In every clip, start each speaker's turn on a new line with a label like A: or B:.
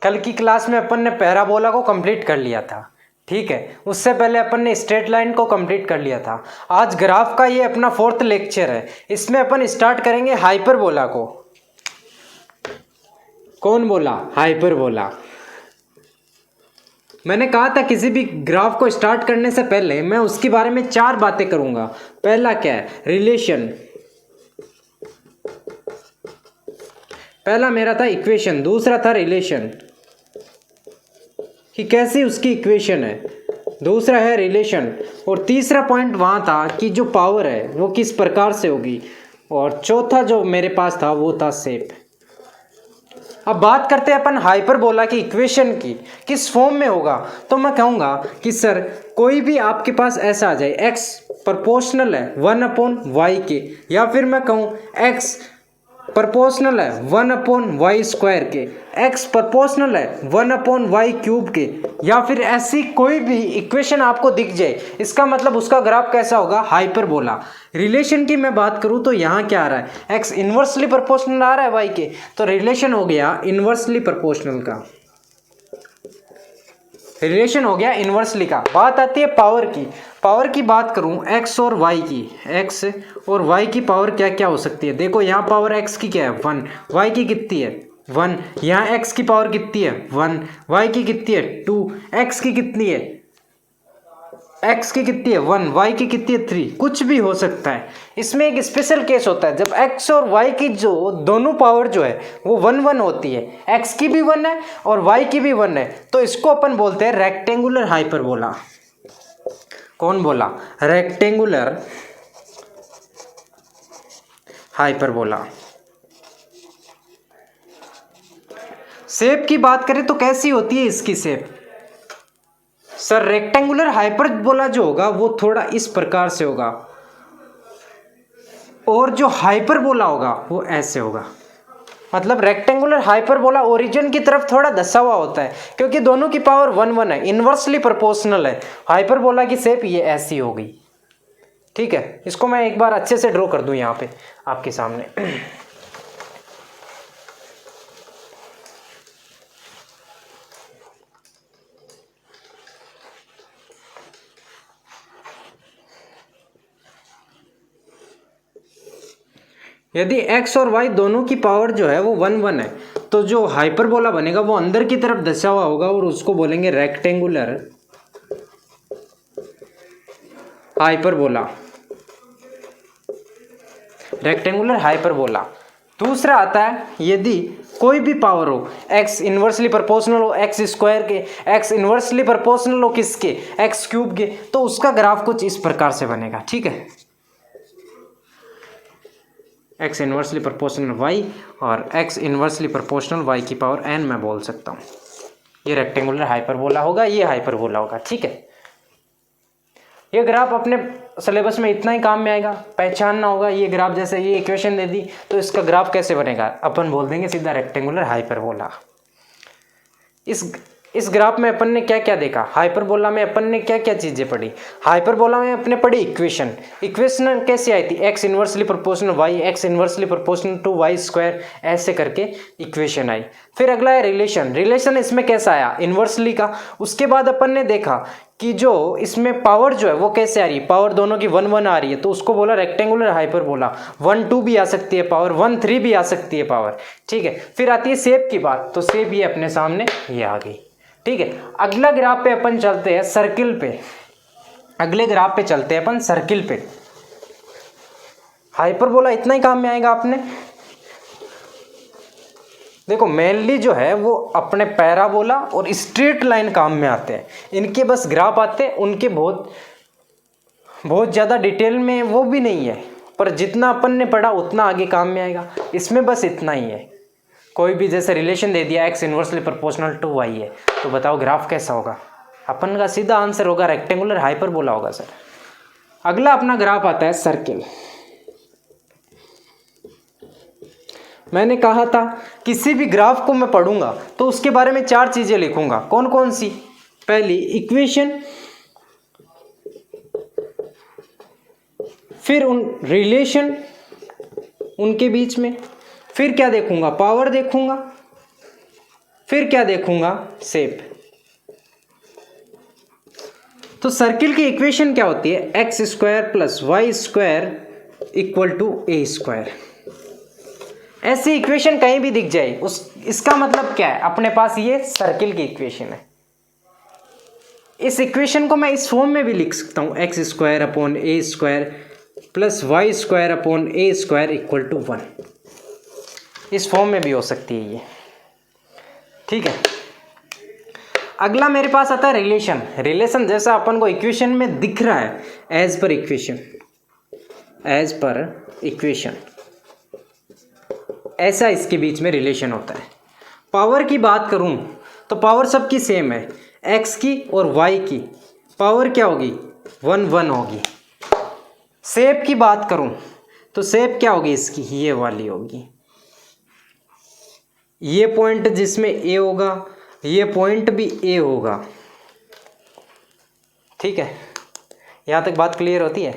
A: कल की क्लास में अपन ने पैराबोला को कंप्लीट कर लिया था, ठीक है। उससे पहले अपन ने स्ट्रेट लाइन को कंप्लीट कर लिया था। आज ग्राफ का ये अपना 4th लेक्चर है। इसमें अपन स्टार्ट करेंगे हाइपरबोला को। कौन बोला? हाइपरबोला। मैंने कहा था किसी भी ग्राफ को स्टार्ट करने से पहले मैं उसके बारे में 4 बातें करूंगा। पहला क्या है? रिलेशन। पहला मेरा था इक्वेशन, दूसरा था रिलेशन कि कैसी उसकी इक्वेशन है, दूसरा है रिलेशन, और तीसरा पॉइंट वहाँ था कि जो पावर है वो किस प्रकार से होगी, और चौथा जो मेरे पास था वो था शेप। अब बात करते हैं अपन हाइपरबोला की इक्वेशन की, किस फॉर्म में होगा। तो मैं कहूँगा कि सर कोई भी आपके पास ऐसा आ जाए, x प्रोपोर्शनल है 1/y के, या फिर मैं कहूँ x प्रोपोर्शनल है 1/y स्क्वायर के, x प्रोपोर्शनल है 1/y क्यूब के, या फिर ऐसी कोई भी इक्वेशन आपको दिख जाए, इसका मतलब उसका ग्राफ कैसा होगा? हाइपरबोला। रिलेशन की मैं बात करूं तो यहाँ क्या आ रहा है? x इन्वर्सली प्रोपोर्शनल आ रहा है y के, तो रिलेशन हो गया इन्वर्सली प्रोपोर्शनल का, रिलेशन हो गया इन्वर्सली का। बात आती है पावर की। पावर की बात करूं x और y की, x और y की पावर क्या क्या हो सकती है? देखो यहाँ पावर x की क्या है? 1, y की कितनी है? 1। यहाँ x की पावर कितनी है? 1, y की कितनी है? 2, x की कितनी है? x की कितनी है? 1, y की कितनी है? 3। कुछ भी हो सकता है। इसमें एक स्पेशल केस होता है जब x और y की जो दोनों पावर जो है वो 1 1 होती है, x की भी 1 है और y की भी 1 है, तो इसको अपन बोलते हैं रेक्टेंगुलर हाइपरबोला। कौन बोला? Rectangular hyperbola. शेप की बात करें तो कैसी होती है इसकी शेप? सर रेक्टेंगुलर हाइपरबोला जो होगा वो थोड़ा इस प्रकार से होगा, और जो हाइपरबोला होगा वो ऐसे होगा। मतलब रेक्टेंगुलर हाइपरबोला ओरिजिन की तरफ थोड़ा धसा हुआ होता है, क्योंकि दोनों की पावर 1 1 है, इन्वर्सली प्रोपोर्शनल है। हाइपरबोला की शेप ये ऐसी हो गई, ठीक है। इसको मैं एक बार अच्छे से ड्रॉ कर दूं यहाँ पे आपके सामने। यदि x और y दोनों की पावर जो है वो 1 1 है, तो जो हाइपरबोला बनेगा वो अंदर की तरफ धसा हुआ होगा, और उसको बोलेंगे रेक्टेंगुलर हाइपरबोला। Rectangular hyperbola. दूसरा आता है यदि कोई भी पावर हो, x इन्वर्सली प्रोपोर्शनल हो x स्क्वायर के, x इन्वर्सली प्रोपोर्शनल हो किसके? x क्यूब के, तो उसका ग्राफ कुछ इस प्रकार से बनेगा, ठीक है। x इन्वर्सली प्रोपोर्शनल y और x इन्वर्सली प्रोपोर्शनल y की पावर n मैं बोल सकता हूँ। ये रेक्टेंगुलर हाइपरबोला होगा, ये हाइपरबोला होगा, ठीक है। ये ग्राफ अपने सिलेबस में इतना ही काम में आएगा, पहचानना होगा। ये ग्राफ जैसे ये इक्वेशन दे दी तो इसका ग्राफ कैसे बनेगा, अपन बोल देंगे सीधा रेक्टेंगुलर हाइपरबोला। इस ग्राफ में अपन ने क्या क्या देखा? हाइपरबोला में अपन ने क्या क्या चीज़ें पढ़ी? हाइपरबोला में अपने पढ़ी इक्वेशन। इक्वेशन कैसे आई थी? x inversely proportional y, x inversely proportional to y square, ऐसे करके इक्वेशन आई। फिर अगला है रिलेशन। रिलेशन इसमें कैसा आया? इन्वर्सली का। उसके बाद अपन ने देखा कि जो इसमें पावर जो है वो कैसे आ रही है, पावर दोनों की 1 1 आ रही है, तो उसको बोला रेक्टेंगुलर हाइपरबोला। 1 2 भी आ सकती है पावर, 1 3 भी आ सकती है पावर, ठीक है। फिर आती है शेप की बात, तो शेप ये अपने सामने ये आ गई, ठीक है। अगला ग्राफ पे अपन चलते हैं सर्किल पे। अगले ग्राफ पे चलते हैं अपन सर्किल पे। हाइपरबोला इतना ही काम में आएगा अपने। देखो मेनली जो है वो अपने पैराबोला और स्ट्रेट लाइन काम में आते हैं। इनके बस ग्राफ आते हैं, उनके बहुत ज़्यादा डिटेल में वो भी नहीं है, पर जितना अपन ने पढ़ा उतना आगे काम में आएगा। इसमें बस इतना ही है। कोई भी जैसे रिलेशन दे दिया x inversely proportional to y है, तो बताओ ग्राफ कैसा होगा? अपन का सीधा आंसर होगा रेक्टेंगुलर हाइपरबोला होगा सर। अगला अपना ग्राफ आता है सर्किल। मैंने कहा था किसी भी ग्राफ को मैं पढ़ूंगा तो उसके बारे में 4 चीजें लिखूंगा। कौन कौन सी? पहली इक्वेशन, फिर उन रिलेशन उनके बीच में, फिर क्या देखूंगा? पावर देखूंगा, फिर क्या देखूंगा, शेप। तो सर्किल की इक्वेशन क्या होती है, x square plus y square equal to a square. ऐसी इक्वेशन कहीं भी दिख जाए इसका मतलब क्या है, अपने पास ये सर्किल की इक्वेशन है। इस इक्वेशन को मैं इस फॉर्म में भी लिख सकता हूं, x square upon a square plus y square upon a square equal to 1। इस फॉर्म में भी हो सकती है ये, ठीक है। अगला मेरे पास आता है रिलेशन। रिलेशन जैसा अपन को इक्वेशन में दिख रहा है, as per equation, as per equation, ऐसा इसके बीच में रिलेशन होता है। पावर की बात करूं तो पावर सबकी सेम है, एक्स की और वाई की पावर क्या होगी, 1 1 होगी। शेप की बात करूं तो शेप क्या होगी इसकी, ये वाली होगी। ये पॉइंट जिसमें ए होगा, ये पॉइंट भी ए होगा, ठीक है। यहां तक बात क्लियर होती है।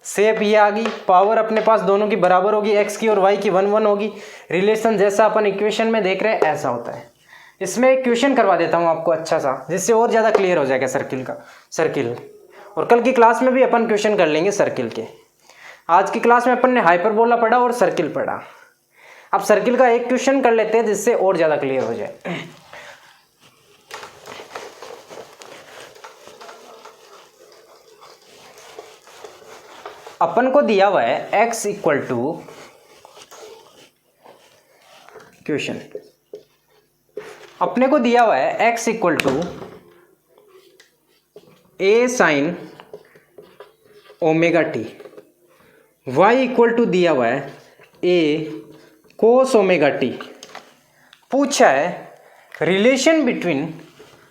A: शेप ये आ गई, पावर अपने पास दोनों की बराबर होगी, एक्स की और वाई की 1 1 होगी। रिलेशन जैसा अपन इक्वेशन में देख रहे हैं ऐसा होता है। इसमें एक क्वेश्चन करवा देता हूँ आपको अच्छा सा, जिससे और ज़्यादा क्लियर हो जाएगा सर्किल। और कल की क्लास में भी अपन क्वेश्चन कर लेंगे सर्किल के। आज की क्लास में अपन ने हाइपरबोला पढ़ा और सर्किल पढ़ा। अब सर्किल का एक क्वेश्चन कर लेते हैं जिससे और ज़्यादा क्लियर हो जाए। अपन को दिया हुआ है x इक्वल टू, क्वेश्चन अपने को दिया हुआ है x equal to a sine omega t, y equal to दिया हुआ है a कोस ओमेगा टी। पूछा है relation between,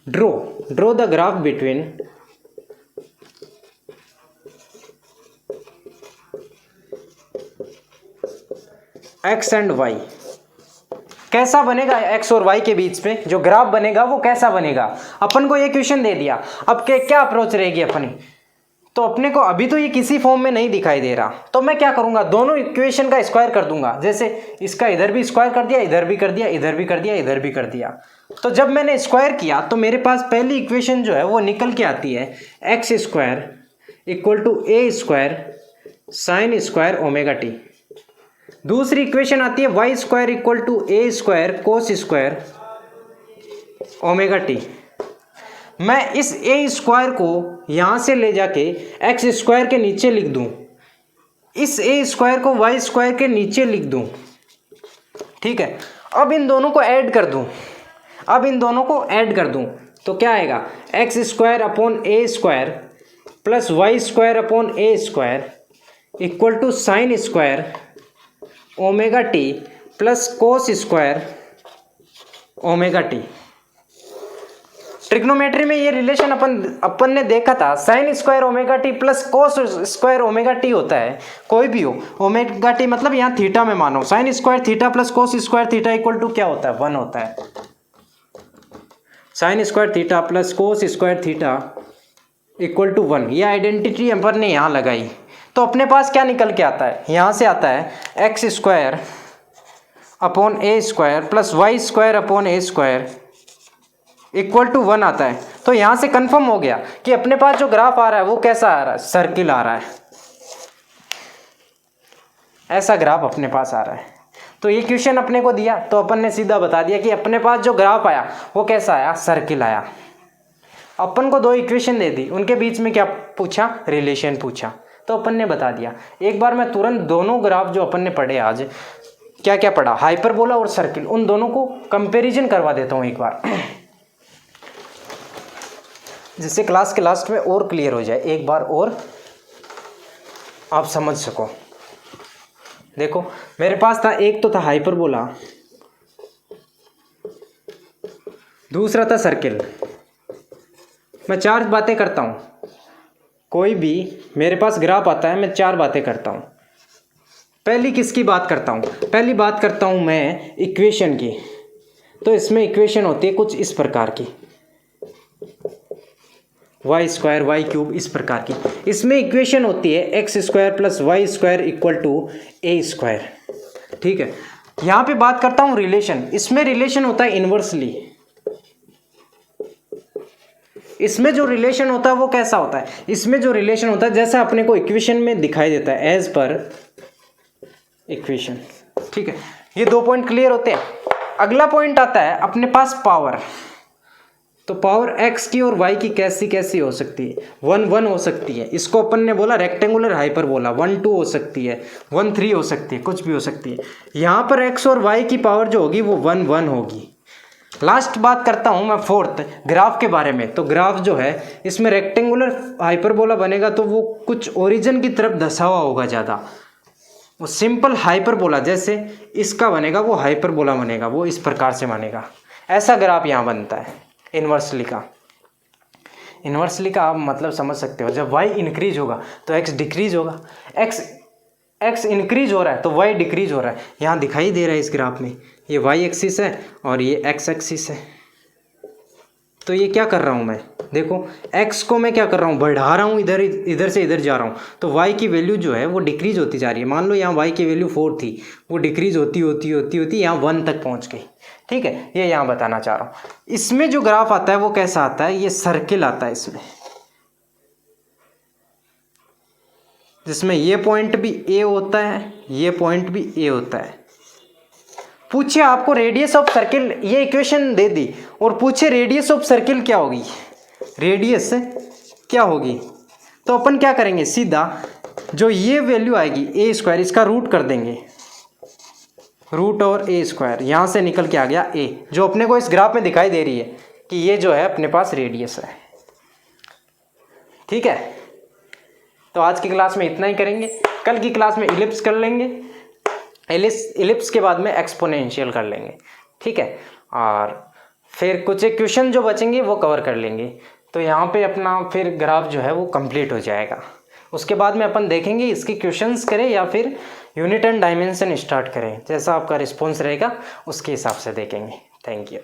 A: draw the graph between x and y। कैसा बनेगा x और y के बीच में जो ग्राफ बनेगा वो कैसा बनेगा। अपन को ये क्वेश्चन दे दिया, अब क्या अप्रोच रहेगी अपनी। तो अपने को अभी तो ये किसी फॉर्म में नहीं दिखाई दे रहा, तो मैं क्या करूंगा, दोनों इक्वेशन का स्क्वायर कर दूंगा। जैसे इसका इधर भी स्क्वायर कर दिया, इधर भी कर दिया, इधर भी कर दिया, इधर भी कर दिया। तो जब मैंने स्क्वायर किया तो मेरे पास पहली इक्वेशन जो है वो निकल के आती है, x square equal to a square sine square omega t. दूसरी इक्वेशन आती है y square equal to a square cos square omega t. मैं इस ए स्क्वायर को यहां से ले जाके एक्स स्क्वायर के नीचे लिख दूं, इस ए स्क्वायर को वाई स्क्वायर के नीचे लिख दूं, ठीक है। अब इन दोनों को ऐड कर दूं, तो क्या आएगा, x square upon a square plus y square upon a square equal to sine square omega t plus cos square omega t. Trigonometry में ये रिलेशन अपन ने देखा था, sine square omega t plus cos square omega t होता है, कोई भी हो। ओमेगा टी मतलब यहाँ थीटा में मानो, sine square theta plus cos square theta equal to क्या होता है, 1 होता है। Sine square theta plus cos square theta equal to 1, ये आइडेंटिटी अपन ने यहाँ लगाई। तो अपने पास क्या निकल के आता है, यहाँ से आता है x square upon a square plus y square upon a square equal to 1 आता है। तो यहाँ से कंफर्म हो गया कि अपने पास जो ग्राफ आ रहा है वो कैसा आ रहा है, सर्किल आ रहा है। ऐसा ग्राफ अपने पास आ रहा है। तो ये क्वेश्चन अपने को दिया तो अपन ने सीधा बता दिया कि अपने पास जो ग्राफ आया वो कैसा आया, सर्किल आया। अपन को 2 इक्वेशन दे दी, उनके बीच में क्या पूछा, रिलेशन पूछा, तो अपन ने बता दिया। एक बार मैं तुरंत दोनों ग्राफ जो अपन ने पढ़े आज, क्या क्या पढ़ा, हाइपरबोला और सर्किल, उन दोनों को कंपैरिजन करवा देता हूँ एक बार, जिससे क्लास के लास्ट में और क्लियर हो जाए, एक बार और आप समझ सको। देखो मेरे पास था, एक तो था हाइपरबोला, दूसरा था सर्किल। मैं 4 बातें करता हूँ, कोई भी मेरे पास ग्राफ आता है मैं 4 बातें करता हूँ। पहली किसकी बात करता हूँ, पहली बात करता हूँ मैं इक्वेशन की। तो इसमें इक्वेशन होती है कुछ इस प्रकार की, वाई स्क्वायर वाई क्यूब, इस प्रकार की। इसमें इक्वेशन होती है x square plus y square equal to a square, ठीक है। यहाँ पे बात करता हूँ रिलेशन। इसमें रिलेशन होता है इनवर्सली। इसमें जो रिलेशन होता है वो कैसा होता है, इसमें जो रिलेशन होता है जैसा अपने को इक्वेशन में दिखाई देता है, एज पर इक्वेशन। ठीक है, ये 2 पॉइंट क्लियर होते हैं। अगला पॉइंट आता है अपने पास पावर। तो पावर x की और y की कैसी कैसी हो सकती है, 1 1 हो सकती है। इसको अपन ने बोला रेक्टेंगुलर हाइपरबोला, 1 2 हो सकती है, 1 3 हो सकती है, कुछ भी हो सकती है। यहाँ पर x और y की पावर जो होगी वो 1 1 होगी। लास्ट बात करता हूँ मैं फोर्थ ग्राफ के बारे में। तो ग्राफ जो है इसमें रेक्टेंगुलर हाइपरबोला बनेगा तो वो कुछ ओरिजिन की तरफ धसा हुआ होगा ज़्यादा। वो सिंपल हाइपरबोला जैसे इसका बनेगा वो हाइपरबोला बनेगा, वो इस प्रकार से बनेगा। ऐसा ग्राफ यहाँ बनता है इन्वर्सली का। इन्वर्सली का आप मतलब समझ सकते हो, जब y इंक्रीज होगा तो x डिक्रीज होगा, x इंक्रीज हो रहा है तो y डिक्रीज हो रहा है। यहाँ दिखाई दे रहा है इस ग्राफ में, ये y एक्सिस है और ये x एक्सिस है। तो ये क्या कर रहा हूँ मैं, देखो x को मैं क्या कर रहा हूँ, बढ़ा रहा हूँ, इधर से इधर जा रहा हूँ। तो y की वैल्यू जो है वो डिक्रीज होती जा रही है। मान लो यहाँ y की वैल्यू 4 थी, वो डिक्रीज होती होती होती होती यहाँ 1 तक पहुँच गई। ठीक है, ये यहाँ बताना चाह रहा हूँ। इसमें जो ग्राफ आता है वो कैसा आता है, ये सर्किल आता है इसमें, जिसमें ये पॉइंट भी a होता है, ये पॉइंट भी a होता है। पूछे आपको रेडियस ऑफ सर्किल, ये इक्वेशन दे दी और पूछे रेडियस ऑफ सर्किल क्या होगी, रेडियस क्या होगी, तो अपन क्या करेंगे, सीधा जो ये वैल्यू आएगी a स्क्वायर, इसका रूट कर देंगे, रूट और a स्क्वायर, यहाँ से निकल के आ गया a, जो अपने को इस ग्राफ में दिखाई दे रही है कि ये जो है अपने पास रेडियस है। ठीक है, तो आज की क्लास में इतना ही करेंगे। कल की क्लास में इलिप्स कर लेंगे, इलिप्स के बाद में एक्सपोनेंशियल कर लेंगे। ठीक है, और फिर कुछ एक क्वेश्चन जो बचेंगे वो कवर कर लेंगे। तो यहाँ पे अपना फिर ग्राफ जो है वो कंप्लीट हो जाएगा। उसके बाद में अपन देखेंगे इसके क्वेश्चंस करें या फिर यूनिट एंड डायमेंशन स्टार्ट करें, जैसा आपका रिस्पॉन्स रहेगा उसके हिसाब से देखेंगे। Thank you.